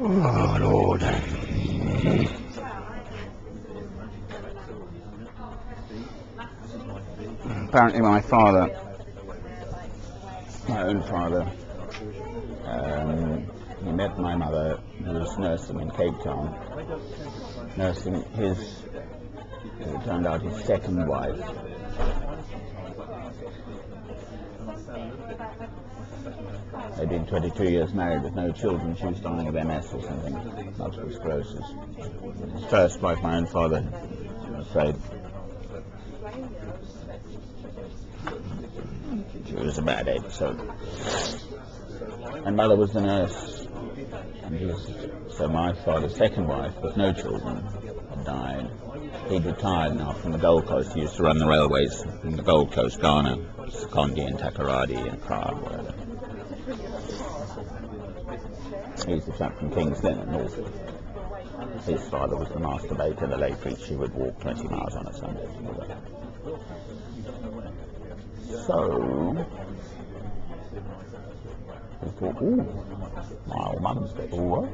Oh, Lord. Apparently my own father, he met my mother, who was nursing in Cape Town, nursing it turned out his second wife. They'd been 22 years married with no children. She was dying of MS or something, multiple sclerosis. His first wife, my own father, I'm afraid, she was a bad episode. And mother was the nurse. And so my father's second wife, with no children, had died. He'd retired now from the Gold Coast. He used to run the railways from the Gold Coast, Ghana, Sekondi and Takoradi and Prague, whatever. He's the chap from King's Lynn at Norfolk. His father was the master baker, the lay preacher. He would walk 20 miles on a Sunday. So he thought, ooh, my old mum's got all right.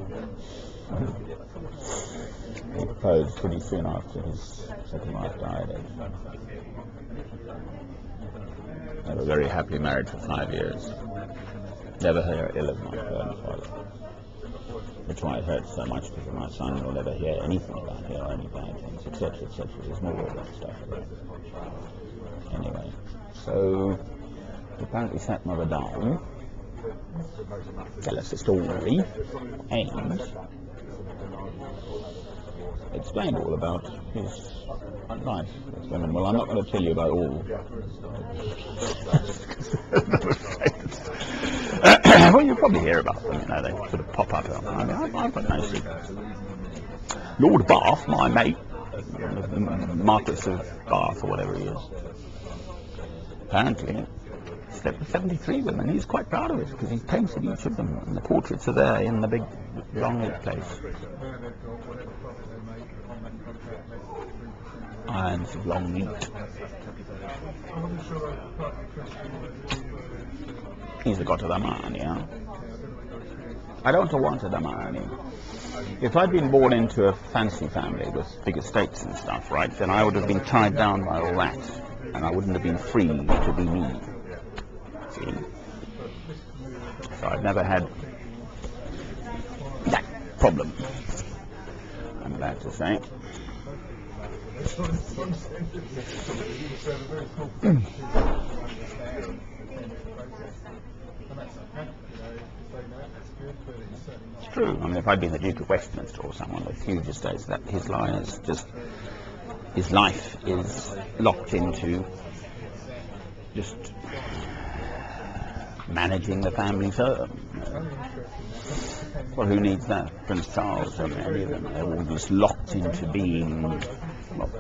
He proposed pretty soon after his second wife died. They were very happily married for 5 years. Never heard ill of my grandfather. That's why I heard so much, because my son will never hear anything about her or any bad things, etc., etc. There's more of that stuff. Anyway, so he apparently sat mother down, tell us the story, and explained all about his life with women. Well, I'm not going to tell you about all. Well, you probably hear about them, you know, they sort of pop up. I mean, I've got mostly Lord Bath, my mate, Marquis of Bath, or whatever he is. Apparently, slept with 73 women. He's quite proud of it, because he's painted each of them, and the portraits are there in the big Longleat place. Irons of Longleat. He's got the money, huh? I don't want the money. If I'd been born into a fancy family with big estates and stuff, right, then I would have been tied down by all that, and I wouldn't have been free to be me. See? So I've never had that problem, I'm glad to say. It's true. I mean, if I'd been the Duke of Westminster or someone with huge estates, that his life is locked into just managing the family firm. Well, who needs that? Prince Charles, any of them, they're all just locked into being what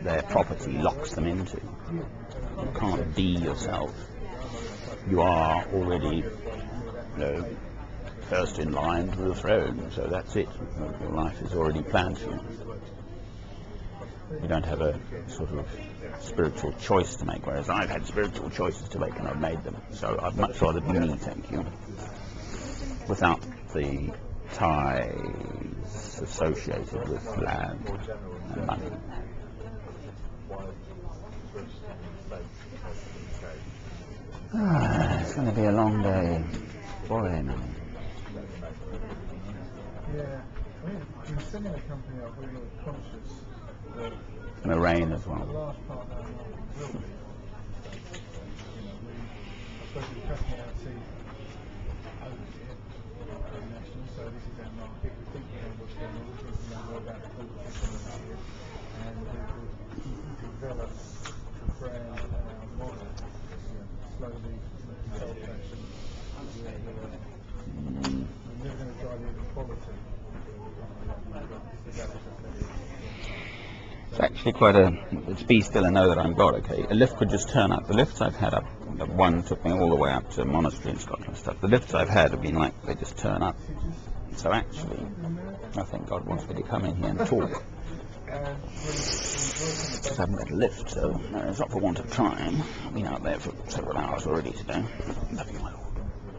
their property locks them into. You can't be yourself. You are already, first in line to the throne, so that's it. Your life is already planned for you. You don't have a sort of spiritual choice to make, whereas I've had spiritual choices to make and I've made them. So I'd much rather be me, thank you, without the ties associated with land and money. It's going to be a long day. Boy, man. Yeah, I mean, in setting the company up, we were conscious that It's going to rain as the well. last part of our life will be. I suppose we're cutting our teeth over here internationally, so this is our market. We think we know what's going on, we think we know more about the competition than others, and we've developed the brand and our model slowly in a controlled fashion. We're never going to drive the quality. It's actually quite it's be still and know that I'm God, okay? A lift could just turn up. The lifts I've had up, the one took me all the way up to a monastery in Scotland and stuff. The lifts I've had have been like, they just turn up. So actually, I think God wants me to come in here and talk. Because I haven't got a lift, so it's not for want of trying. I've been out there for several hours already today. Nothing like